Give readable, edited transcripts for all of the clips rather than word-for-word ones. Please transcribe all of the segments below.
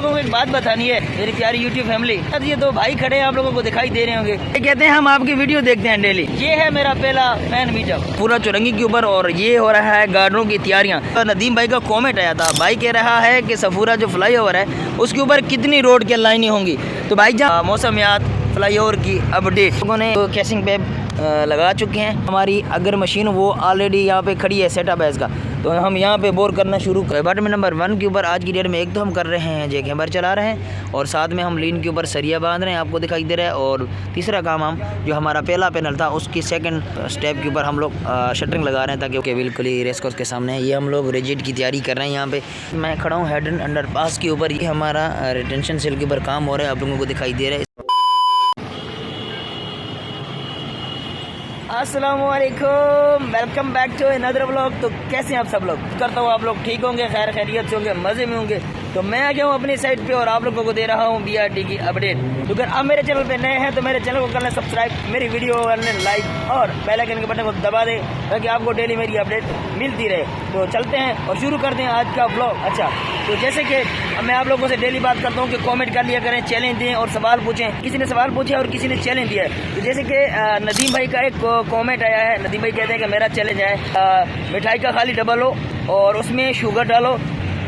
लोगों को एक बात बतानी है, मेरी प्यारी यूट्यूब फैमिली। ये दो भाई खड़े हैं, आप लोगों को दिखाई दे रहे होंगे। ये कहते हैं हम आपकी वीडियो देखते हैं डेली। ये है मेरा पहला फैन मीटअप पूरा चौरंगी के ऊपर, और ये हो रहा है गार्डनों की तैयारियां। तो नदीम भाई का कॉमेंट आया था, भाई कह रहा है कि सफूरा जो फ्लाईओवर है उसके ऊपर कितनी रोड की लाइनें होंगी। तो भाई जहाँ मौसमियात फ्लाईओवर की अपडेट लोगों ने तो कैसिंग पे लगा चुके हैं। हमारी अगर मशीन वो ऑलरेडी यहाँ पे खड़ी है, सेटअप है इसका, तो हम यहाँ पे बोर करना शुरू कर। अपार्टमेंट नंबर 1 के ऊपर आज की डेट में एक तो हम कर रहे हैं जैक हैमर चला रहे हैं, और साथ में हम लीन के ऊपर सरिया बांध रहे हैं, आपको दिखाई दे रहा है। और तीसरा काम हम जो हमारा पहला पैनल था उसकी सेकंड स्टेप के ऊपर हम लोग शटरिंग लगा रहे हैं, ताकि ओके बिल्कुल ही रेस कोर्स के सामने है। ये हम लोग रिजिड की तैयारी कर रहे हैं। यहाँ पे मैं खड़ा हूँ हेडन अंडरपास के ऊपर, ये हमारा रिटेंशन सेल के ऊपर काम हो रहा है, आप लोगों को दिखाई दे रहा है। अस्सलामुअलैकुम, welcome back to another vlog. तो कैसे हैं आप सब लोग? करता हूँ आप लोग ठीक होंगे, खैर खैरियत से होंगे, मज़े में होंगे। तो मैं आ गया हूँ अपनी साइड पे और आप लोगों को दे रहा हूँ BRT की अपडेट। तो अगर आप मेरे चैनल पे नए हैं तो मेरे चैनल को कर लें सब्सक्राइब, मेरी वीडियो को कर लें लाइक और बेल आइकन के बटन को दबा दें, ताकि आपको डेली मेरी अपडेट मिलती रहे। तो चलते हैं और शुरू करते हैं आज का व्लॉग। अच्छा, तो जैसे कि मैं आप लोगों से डेली बात करता हूँ कि कॉमेंट कर लिया करें, चैलेंज दें और सवाल पूछें। किसी ने सवाल पूछा और किसी ने चैलेंज दिया है। तो जैसे कि नदीम भाई का एक कॉमेंट आया है, नदीम भाई कहते हैं कि मेरा चैलेंज है मिठाई का खाली डबल हो और उसमें शुगर डालो,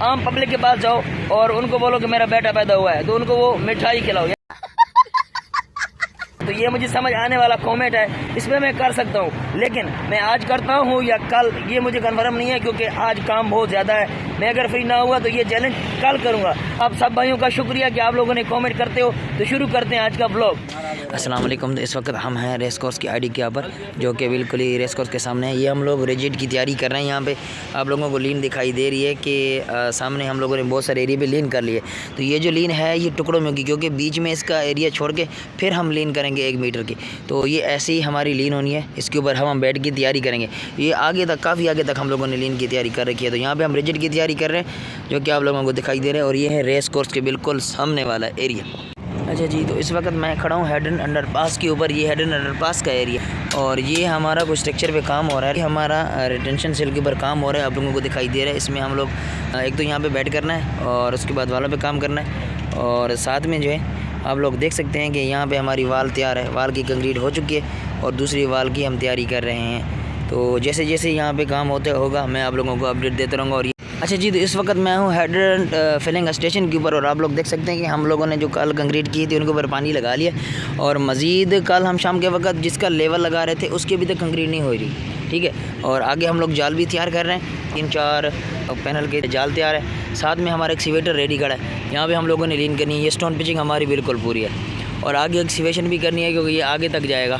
आम पब्लिक के पास जाओ और उनको बोलो कि मेरा बेटा पैदा हुआ है, तो उनको वो मिठाई खिलाओ। तो ये मुझे समझ आने वाला कमेंट है, इसमें मैं कर सकता हूँ, लेकिन मैं आज करता हूँ या कल ये मुझे कंफर्म नहीं है, क्योंकि आज काम बहुत ज़्यादा है। मैं अगर फ्री ना हुआ तो ये चैलेंज कल करूँगा। आप सब भाइयों का शुक्रिया कि आप लोगों ने कमेंट करते हो। तो शुरू करते हैं आज का ब्लॉग। अस्सलाम वालेकुम। तो इस वक्त हम हैं रेस कोर्स की आईडी के ऊपर, जो कि बिल्कुल ही रेस कोर्स के सामने है। ये हम लोग रिजिड की तैयारी कर रहे हैं। यहाँ पे आप लोगों को लीन दिखाई दे रही है कि सामने हम लोगों ने बहुत सारे एरिया पे लीन कर लिए। तो ये जो लीन है ये टुकड़ों में होगी, क्योंकि बीच में इसका एरिया छोड़ के फिर हम लीन करेंगे 1 मीटर की। तो ये ऐसे ही हमारी लीन होनी है, इसके ऊपर हम बेड की तैयारी करेंगे। ये आगे तक, काफ़ी आगे तक हम लोगों ने लीन की तैयारी कर रखी है। तो यहाँ पर हम रिजिड की तैयारी कर रहे हैं, जो कि आप लोगों को दिखाई दे रहे हैं। और ये है रेस कोर्स के बिल्कुल सामने वाला एरिया। अच्छा जी, तो इस वक्त मैं खड़ा हूँ हेडन अंडरपास के ऊपर। ये हेडन अंडरपास का एरिया, और ये हमारा कुछ स्ट्रक्चर पे काम हो रहा है। हमारा रिटेंशन सेल के ऊपर काम हो रहा है, आप लोगों को दिखाई दे रहा है। इसमें हम लोग एक तो यहाँ पे बैठ करना है और उसके बाद वालों पे काम करना है, और साथ में जो है आप लोग देख सकते हैं कि यहाँ पे हमारी वाल तैयार है। वाल की कंक्रीट हो चुकी है और दूसरी वाल की हम तैयारी कर रहे हैं। तो जैसे जैसे यहाँ पे काम होते होगा मैं आप लोगों को अपडेट देता रहूँगा। और अच्छा जी, तो इस वक्त मैं हूँ हेडर फिलिंग स्टेशन के ऊपर, और आप लोग देख सकते हैं कि हम लोगों ने जो कल कंक्रीट की थी उनके ऊपर पानी लगा लिया, और मज़ीद कल हम शाम के वक्त जिसका लेवल लगा रहे थे उसके अभी तक कंक्रीट नहीं हो रही, ठीक है। और आगे हम लोग जाल भी तैयार कर रहे हैं, 3-4 पैनल के जाल तैयार है। साथ में हमारा एक्सीवेटर रेडी खड़ा है, यहाँ पे हम लोगों ने लीन करनी है। ये स्टोन पिचिंग हमारी बिल्कुल पूरी है, और आगे एक्सीवेशन भी करनी है, क्योंकि ये आगे तक जाएगा।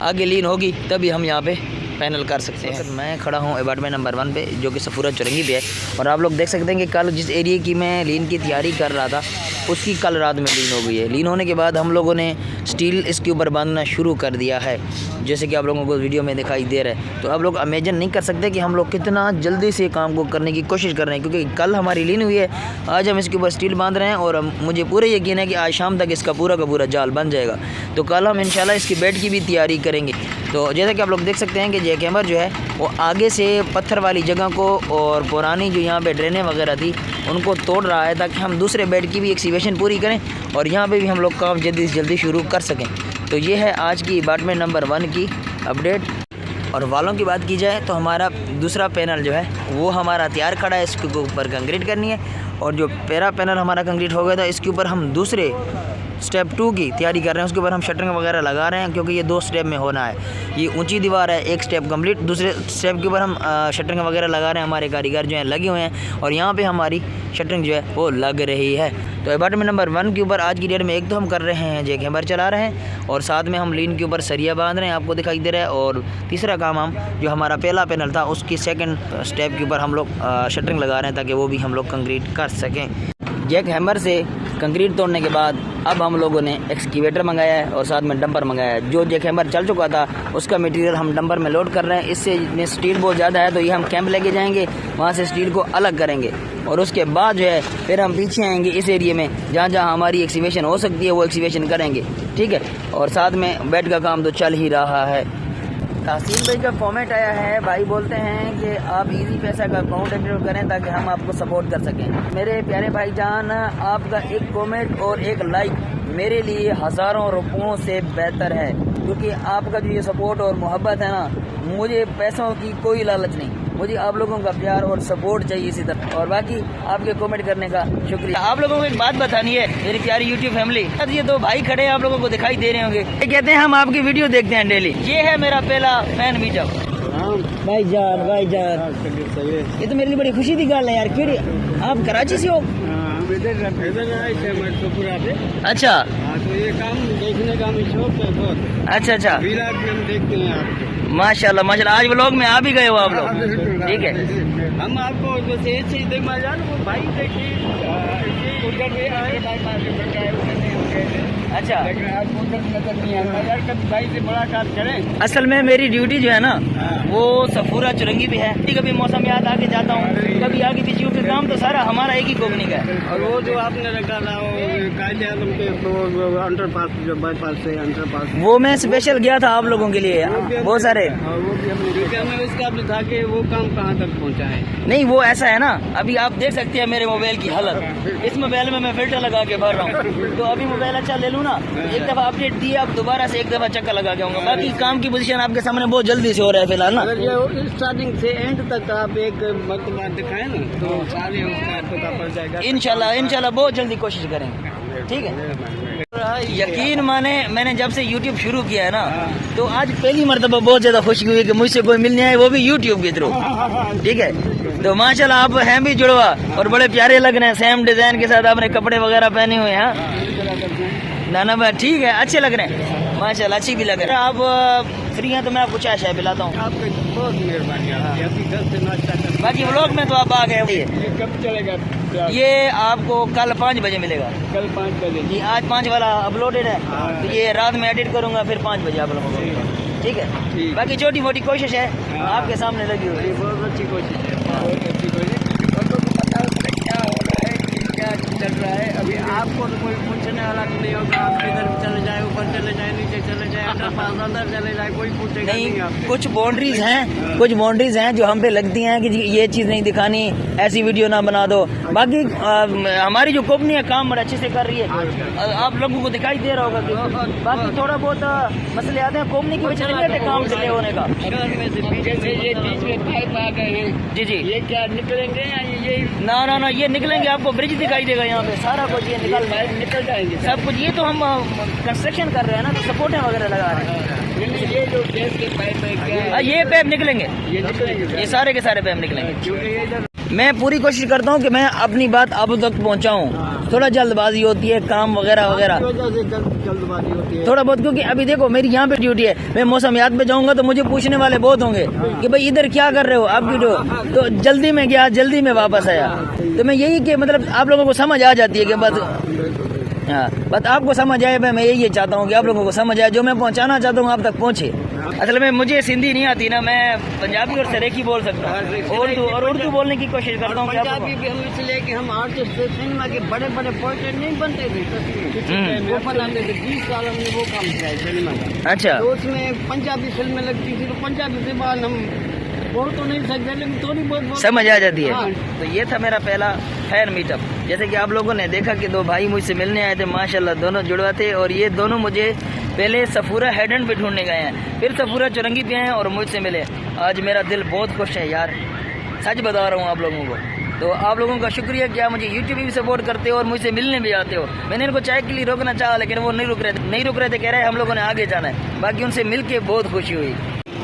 आगे लीन होगी तभी हम यहाँ पे पैनल कर सकते हैं। मैं खड़ा हूँ अपार्टमेंट नंबर 1 पे, जो कि सफूरा चौरंगी पे है। और आप लोग देख सकते हैं कि कल जिस एरिया की मैं लीन की तैयारी कर रहा था उसकी कल रात में लीन हो गई है। लीन होने के बाद हम लोगों ने स्टील इसके ऊपर बांधना शुरू कर दिया है, जैसे कि आप लोगों को वीडियो में दिखाई दे रहा है। तो आप लोग इमेजिन नहीं कर सकते कि हम लोग कितना जल्दी से काम को करने की कोशिश कर रहे हैं, क्योंकि कल हमारी लीन हुई है, आज हम इसके ऊपर स्टील बांध रहे हैं, और मुझे पूरे यकीन है कि आज शाम तक इसका पूरा का पूरा जाल बन जाएगा। तो कल हम इंशाल्लाह इसकी बेड की भी तैयारी करेंगे। तो जैसा कि आप लोग देख सकते हैं कि जैक हैमर जो है वो आगे से पत्थर वाली जगह को और पुरानी जो यहाँ पे ड्रेनें वगैरह थी उनको तोड़ रहा है, ताकि हम दूसरे बेड की भी एक्सीवेशन पूरी करें और यहाँ पे भी हम लोग काम जल्दी से जल्दी शुरू कर सकें। तो ये है आज की अपार्टमेंट नंबर 1 की अपडेट। और वालों की बात की जाए तो हमारा दूसरा पैनल जो है वो हमारा तैयार खड़ा है, इसके ऊपर कंक्रीट करनी है। और जो पहला पैनल हमारा कंक्रीट हो गया था, इसके ऊपर हम दूसरे स्टेप 2 की तैयारी कर रहे हैं। उसके ऊपर हम शटरिंग वगैरह लगा रहे हैं, क्योंकि ये 2 स्टेप में होना है। ये ऊंची दीवार है, एक स्टेप कंप्लीट, दूसरे स्टेप के ऊपर हम शटरिंग वगैरह लगा रहे हैं। हमारे कारीगर जो हैं लगे हुए हैं, और यहाँ पे हमारी शटरिंग जो है वो लग रही है। तो अपार्टमेंट नंबर 1 के ऊपर आज की डेट में एक तो हम कर रहे हैं जैक हैमर चला रहे हैं, और साथ में हम लीन के ऊपर सरिया बांध रहे हैं, आपको दिखाई दे रहा है। और तीसरा काम हम जो हमारा पहला पैनल था उसकी सेकंड स्टेप के ऊपर हम लोग शटरिंग लगा रहे हैं, ताकि वो भी हम लोग कंक्रीट कर सकें। जैक हैमर से कंक्रीट तोड़ने के बाद अब हम लोगों ने एक्सकेवेटर मंगाया है और साथ में डंपर मंगाया है। जो जैक हैमर चल चुका था उसका मटेरियल हम डंपर में लोड कर रहे हैं। इससे स्टील बहुत ज़्यादा है, तो ये हम कैंप लेके जाएंगे, वहाँ से स्टील को अलग करेंगे, और उसके बाद जो है फिर हम पीछे आएंगे इस एरिया में जहाँ जहाँ हमारी एक्सीवेशन हो सकती है वो एक्सीवेशन करेंगे, ठीक है। और साथ में बेड का काम तो चल ही रहा है। तहसीन भाई का कमेंट आया है, भाई बोलते हैं कि आप इजी पैसा का अकाउंट एक्टिवेट करें ताकि हम आपको सपोर्ट कर सकें। मेरे प्यारे भाईजान, आपका एक कमेंट और एक लाइक मेरे लिए हज़ारों रुपयों से बेहतर है, क्योंकि आपका जो ये सपोर्ट और मोहब्बत है ना, मुझे पैसों की कोई लालच नहीं, मुझे आप लोगों का प्यार और सपोर्ट चाहिए इसी तरह। और बाकी आपके कमेंट करने का शुक्रिया। आप लोगों को एक बात बतानी है मेरी प्यारी यूट्यूब फैमिली, ये दो भाई खड़े हैं, आप लोगों को दिखाई दे रहे होंगे, ये कहते हैं हम आपकी वीडियो देखते हैं डेली। ये है मेरा पहला फैन मीटअप। भाईजान ये तो मेरे लिए बड़ी खुशी की गल है यार। क्यों आप कराची से हो? अच्छा, तो ये काम देखने का हमें शौक है बहुत। अच्छा, हम देखते हैं आपको। माशाल्लाह माशाल्लाह, आज व्लॉग में आ भी गए हो आप लोग, ठीक है। हम आपको बस ये चीज देख वो भाई देखिए उधर भी आए, अच्छा, लेकिन आपको उधर नजर नहीं आता यार, कभी भाई से मुलाकात करें। असल में मेरी ड्यूटी जो है ना वो सफूरा चुरंगी भी है। कभी मौसम याद आके जाता हूँ, कभी आगे पीछे, क्योंकि काम तो सारा हमारा एक ही कंपनी का है। और वो जो आपने रखा था कायदे आलम के अंडरपास, जो बाईपास से अंडरपास, वो मैं स्पेशल गया था आप लोगों के लिए, बहुत सारे। वो भी हमें उसका भी था कि वो काम कहाँ तक पहुँचा है। नहीं, वो ऐसा है ना, अभी आप देख सकते हैं मेरे मोबाइल की हालत। इस मोबाइल में मैं फिल्टर लगा के भर रहा हूँ, तो अभी मोबाइल अच्छा ले लूँ ना, एक दफा अपडेट दिए, अब दोबारा से एक दफा चक्कर लगा के आऊंगा। बाकी काम की पोजीशन आपके सामने बहुत जल्दी से हो रहा है फिलहाल ना। अगर ये स्टार्टिंग से एंड तक आप एक मरतबा दिखाएं ना, तो सारे उसका पता पड़ जाएगा। इंशाल्लाह बहुत जल्दी कोशिश करेंगे, ठीक है। यकीन माने, मैंने जब से YouTube शुरू किया है ना, तो आज पहली मरतबा बहुत ज्यादा खुशी हुई कि मुझसे कोई मिलने आए, वो भी YouTube के थ्रू, ठीक है। तो माशाल्लाह आप हैं भी जुड़वा और बड़े प्यारे लग रहे हैं, सेम डिजाइन के साथ आपने कपड़े वगैरह पहने हुए हैं। ना भाई ठीक है, अच्छे लग रहे हैं माशाल्लाह, अच्छी भी लग रहे हैं। आप फ्री हैं तो मैं आपको चाय पिलाता हूँ। आपकी बहुत मेहरबानी। बाकी व्लॉग में तो आप आ गए। ये कब चलेगा? ये आपको कल 5 बजे मिलेगा। कल 5 बजे जी, आज 5 वाला अपलोडेड है, तो ये रात में एडिट करूंगा, फिर 5 बजे आप लोगों को, ठीक है। बाकी छोटी मोटी कोशिश है आपके सामने लगी हुई। बहुत अच्छी कोशिश है, बहुत अच्छी कोशिश। क्या हो रहा है, क्या चल रहा है अभी, आपको तो कोई पूछने वाला नहीं होगा। आप इधर चले जाए, ऊपर चले जाए, नीचे चले जाए, अंदर चले जाए, कोई पूछेगा नहीं आपको। कुछ बाउंड्रीज हैं जो हम पे लगती हैं कि ये चीज़ नहीं दिखानी, ऐसी वीडियो ना बना दो। बाकी हमारी जो कंपनी है काम बड़ा अच्छे से कर रही है, आप लोगों को दिखाई दे रहा होगा कि बाकी थोड़ा बहुत मसले आते हैं कंपनी की वजह से काम डिले होने का। जैसे ये बीच में पाइप आ गए हैं, जी, ये क्या निकलेंगे या ये ना ये निकलेंगे, आपको ब्रिज दिखाई देगा यहाँ पे, सारा कुछ ये निकल जाएंगे सब कुछ। ये तो हम कंस्ट्रक्शन कर रहे हैं ना, तो सपोर्टें वगैरह लगा रहे हैं। ये जो गैस के पाइप है क्या, ये पैप निकलेंगे, ये निकलेंगे, ये सारे के सारे पैप निकलेंगे। क्योंकि ये मैं पूरी कोशिश करता हूँ कि मैं अपनी बात आप तक पहुँचाऊँ। थोड़ा जल्दबाजी होती है, काम वगैरह जल्दबाजी होती है थोड़ा बहुत, क्योंकि अभी देखो मेरी यहाँ पे ड्यूटी है, मैं मौसम याद पे जाऊंगा तो मुझे पूछने वाले बहुत होंगे कि भाई इधर क्या कर रहे हो आप, वीडियो तो जल्दी में गया, जल्दी में वापस आया। तो मैं यही कि मतलब आप लोगों को समझ आ जाती है कि बस आपको समझ आए। मैं यही चाहता हूँ कि आप लोगों को समझ आए, जो मैं पहुँचाना चाहता हूँ आप तक पहुँचे। असल में मुझे सिंधी नहीं आती ना, मैं पंजाबी और सरेकी बोल सकता हूँ, और उर्दू बोलने की कोशिश करता हूँ। पंजाबी भी हम इसलिए कि हम आर्टिस्ट सिनेमा के बड़े पोर्ट्रेट नहीं बनते थे, वो बनाते थे। 20 साल हमने वो काम किया है सिनेमा का। अच्छा, तो उसमें पंजाबी फिल्में लगती थी, तो पंजाबी से बाद हम बोल तो नहीं सकते, लेकिन थोड़ी बहुत समझ आ जाती है। हाँ। तो ये था मेरा पहला फैन मीटअप। जैसे कि आप लोगों ने देखा कि 2 भाई मुझसे मिलने आए थे, माशाल्लाह दोनों जुड़वा थे, और ये दोनों मुझे पहले सफूरा हेड एंड पे ढूंढने गए हैं, फिर सफूरा चुरंगी पे हैं और मुझसे मिले। आज मेरा दिल बहुत खुश है यार, सच बता रहा हूँ आप लोगों को। तो आप लोगों का शुक्रिया कि आप मुझे यूट्यूब भी सपोर्ट करते हो और मुझसे मिलने भी आते हो। मैंने इनको चाय के लिए रोकना चाहा, लेकिन वो नहीं रुक रहे थे, कह रहे हैं हम लोगों ने आगे जाना है। बाकी उनसे मिल के बहुत खुशी हुई।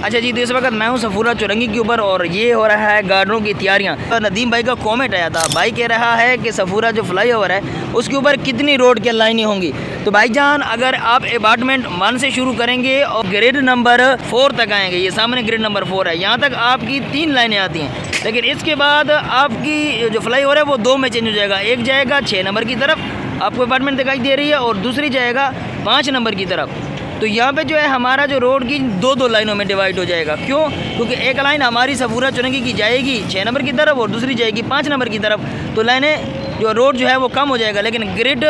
अच्छा जी, तो इस वक्त मैं हूँ सफूरा चुरंगी के ऊपर और ये हो रहा है गार्डनों की तैयारियाँ। तो नदीम भाई का कमेंट आया था, भाई कह रहा है कि सफूरा जो फ्लाई ओवर है उसके ऊपर कितनी रोड की लाइनें होंगी। तो भाईजान, अगर आप अपार्टमेंट 1 से शुरू करेंगे और ग्रिड नंबर 4 तक आएंगे, ये सामने ग्रिड नंबर 4 है, यहाँ तक आपकी 3 लाइनें आती हैं। लेकिन इसके बाद आपकी जो फ्लाई ओवर है वो 2 में चेंज हो जाएगा। एक जाएगा 6 नंबर की तरफ, आपको अपार्टमेंट दिखाई दे रही है, और दूसरी जाएगा 5 नंबर की तरफ। तो यहाँ पे जो है हमारा जो रोड की 2 लाइनों में डिवाइड हो जाएगा। क्यों? क्योंकि एक लाइन हमारी सफूरा चुरंगी की जाएगी 6 नंबर की तरफ और दूसरी जाएगी 5 नंबर की तरफ। तो लाइनें जो रोड जो है वो कम हो जाएगा। लेकिन ग्रिड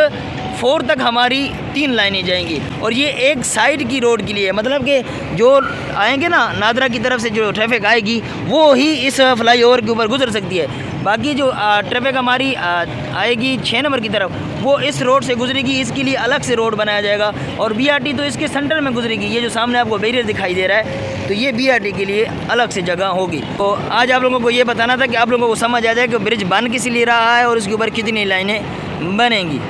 4 तक हमारी 3 लाइनें जाएंगी और ये एक साइड की रोड के लिए, मतलब कि जो आएंगे ना नादरा की तरफ से जो ट्रैफिक आएगी वो ही इस फ्लाईओवर के ऊपर गुजर सकती है। बाकी जो ट्रैफिक हमारी आएगी 6 नंबर की तरफ वो इस रोड से गुजरेगी, इसके लिए अलग से रोड बनाया जाएगा। और BRT तो इसके सेंटर में गुजरेगी, ये जो सामने आपको बैरियर दिखाई दे रहा है तो ये BRT के लिए अलग से जगह होगी। तो आज आप लोगों को ये बताना था कि आप लोगों को समझ आ जाए कि ब्रिज बन किस लिए रहा है और उसके ऊपर कितनी लाइनें बनेंगी।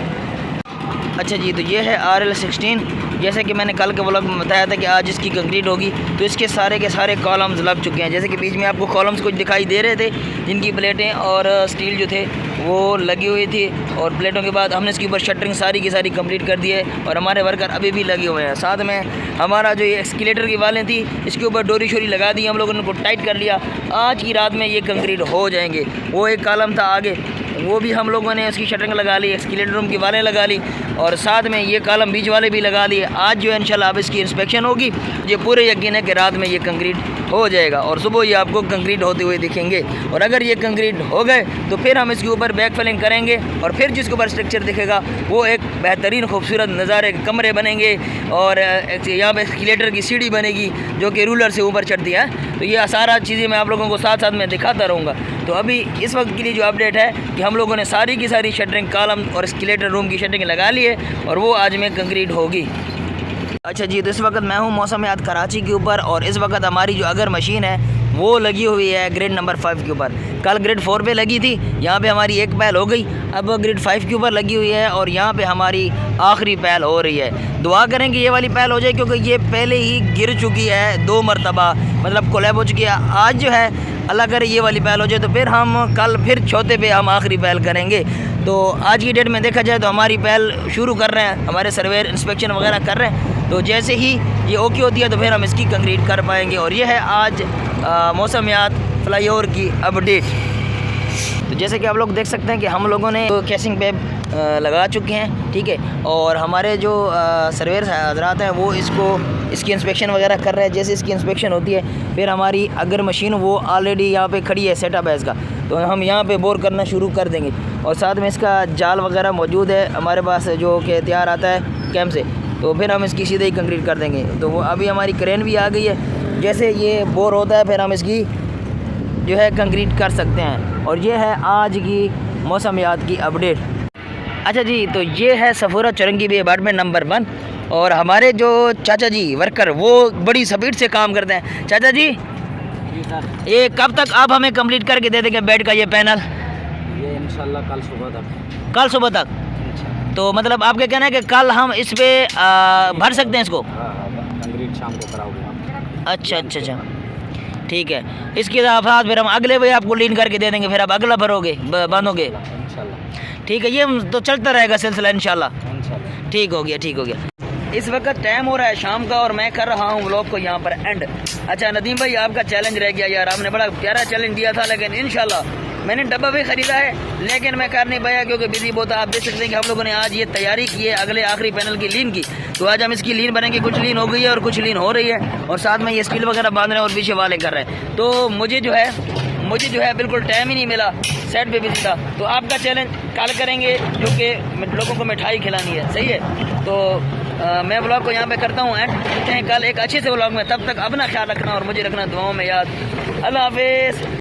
अच्छा जी, तो ये है RL16। जैसे कि मैंने कल के व्लॉग में बताया था कि आज इसकी कंक्रीट होगी, तो इसके सारे के सारे कॉलम्स लग चुके हैं। जैसे कि बीच में आपको कॉलम्स कुछ दिखाई दे रहे थे जिनकी प्लेटें और स्टील जो थे वो लगी हुई थी, और प्लेटों के बाद हमने इसके ऊपर शटरिंग सारी की सारी कंप्लीट कर दी है और हमारे वर्कर अभी भी लगे हुए हैं। साथ में हमारा जो ये एक्सकेलेटर की वालें थी इसके ऊपर डोरी शोरी लगा दी, हम लोगों ने उनको टाइट कर लिया। आज की रात में ये कंक्रीट हो जाएंगे। वो एक कॉलम था आगे, वो भी हम लोगों ने उसकी शटरिंग लगा ली, एक्सकेलेटर रूम की वालें लगा ली और साथ में ये कॉलम बीच वाले भी लगा लिए। आज जो है इंशाल्लाह अब इसकी इंस्पेक्शन होगी। ये पूरे यकीन है कि रात में ये कंक्रीट हो जाएगा और सुबह ये आपको कंक्रीट होते हुए दिखेंगे। और अगर ये कंक्रीट हो गए तो फिर हम इसके ऊपर बैक फिलिंग करेंगे और फिर जिसके ऊपर स्ट्रक्चर दिखेगा वो एक बेहतरीन खूबसूरत नज़ारे के कमरे बनेंगे और यहाँ पर एक्सकेलेटर की सीढ़ी बनेगी जो कि रूलर से ऊपर चढ़ती है। तो ये सारा चीज़ें मैं आप लोगों को साथ साथ में दिखाता रहूँगा। तो अभी इस वक्त के लिए जो अपडेट है कि हम लोगों ने सारी की सारी शटरिंग कॉलम और एक्सकेलेटर रूम की शटरिंग लगा ली है और वो आज में कंक्रीट होगी। अच्छा जी, तो इस वक्त मैं हूँ मौसमियात कराची के ऊपर और इस वक्त हमारी जो अगर मशीन है वो लगी हुई है ग्रेड नंबर 5 के ऊपर। कल ग्रेड 4 पे लगी थी, यहाँ पे हमारी एक पैल हो गई, अब ग्रेड 5 के ऊपर लगी हुई है और यहाँ पे हमारी आखिरी पैल हो रही है। दुआ करें कि ये वाली पैल हो जाए क्योंकि ये पहले ही गिर चुकी है 2 मरतबा, मतलब कोलैब हो चुकी है। आज जो है अल्लाह करे ये वाली पैल हो जाए तो फिर हम कल फिर चौथे पे हम आखिरी पैल करेंगे। तो आज की डेट में देखा जाए तो हमारी पैल शुरू कर रहे हैं, हमारे सर्वेयर इंस्पेक्शन वगैरह कर रहे हैं। तो जैसे ही ये ओके होती है तो फिर हम इसकी कंक्रीट कर पाएंगे। और ये है आज मौसमियात फ्लाईओवर की अपडेट। तो जैसे कि आप लोग देख सकते हैं कि हम लोगों ने तो कैसिंग पे लगा चुके हैं, ठीक है। और हमारे जो सर्वेयर हजरात हैं वो इसकी इंस्पेक्शन वगैरह कर रहे हैं। जैसे इसकी इंस्पेक्शन होती है फिर हमारी अगर मशीन वो ऑलरेडी यहाँ पे खड़ी है, सेटअप है इसका, तो हम यहाँ पे बोर करना शुरू कर देंगे। और साथ में इसका जाल वगैरह मौजूद है हमारे पास जो कि तैयार आता है कैंप से, तो फिर हम इसकी सीधे ही कंक्रीट कर देंगे। तो वो अभी हमारी क्रेन भी आ गई है, जैसे ये बोर होता है फिर हम इसकी जो है कंक्रीट कर सकते हैं। और ये है आज की मौसमियात की अपडेट। अच्छा जी, तो ये है सफूरा चौरंगी बी अपार्टमेंट नंबर 1 और हमारे जो चाचा जी वर्कर वो बड़ी स्पीड से काम करते हैं। चाचा जी सर, ये कब तक आप हमें कंप्लीट करके दे देंगे बेड का ये पैनल? ये इंशाल्लाह कल सुबह तक। कल सुबह तक? तो मतलब आपके कहना है कि कल हम इस पे भर सकते हैं इसको? हाँ, कंक्रीट शाम को कराओगे आप। अच्छा, ठीक है। इसके साथ फिर हम अगले भाई आपको लीन करके दे देंगे, फिर आप अगला भरोगे बांधोगे इंशाल्लाह। ठीक है, ये तो चलता रहेगा सिलसिला इंशाल्लाह। ठीक हो गया। इस वक्त टाइम हो रहा है शाम का और मैं कर रहा हूँ व्लॉग को यहाँ पर एंड। अच्छा नदीम भाई, आपका चैलेंज रह गया यार, आपने बड़ा प्यारा चैलेंज दिया था, लेकिन इंशाल्लाह मैंने डब्बा भी ख़रीदा है लेकिन मैं कर नहीं पाया क्योंकि बिजी बहुत। आप देख सकते हैं कि हम लोगों ने आज ये तैयारी की है अगले आखिरी पैनल की लीन की। तो आज हम इसकी लीन बनेंगे, कुछ लीन हो गई है और कुछ लीन हो रही है और साथ में ये स्टील वगैरह बांध रहे हैं और पीछे वाले कर रहे हैं। तो मुझे जो है बिल्कुल टाइम ही नहीं मिला, सेट पे बिजी था। तो आपका चैलेंज कल करेंगे क्योंकि लोगों को मिठाई खिलानी है, सही है। तो मैं व्लॉग को यहाँ पे करता हूँ एंड मिलते हैं कल एक अच्छे से व्लॉग में। तब तक अपना ख्याल रखना और मुझे रखना दुआओं में याद। अल्लाह हाफिज़।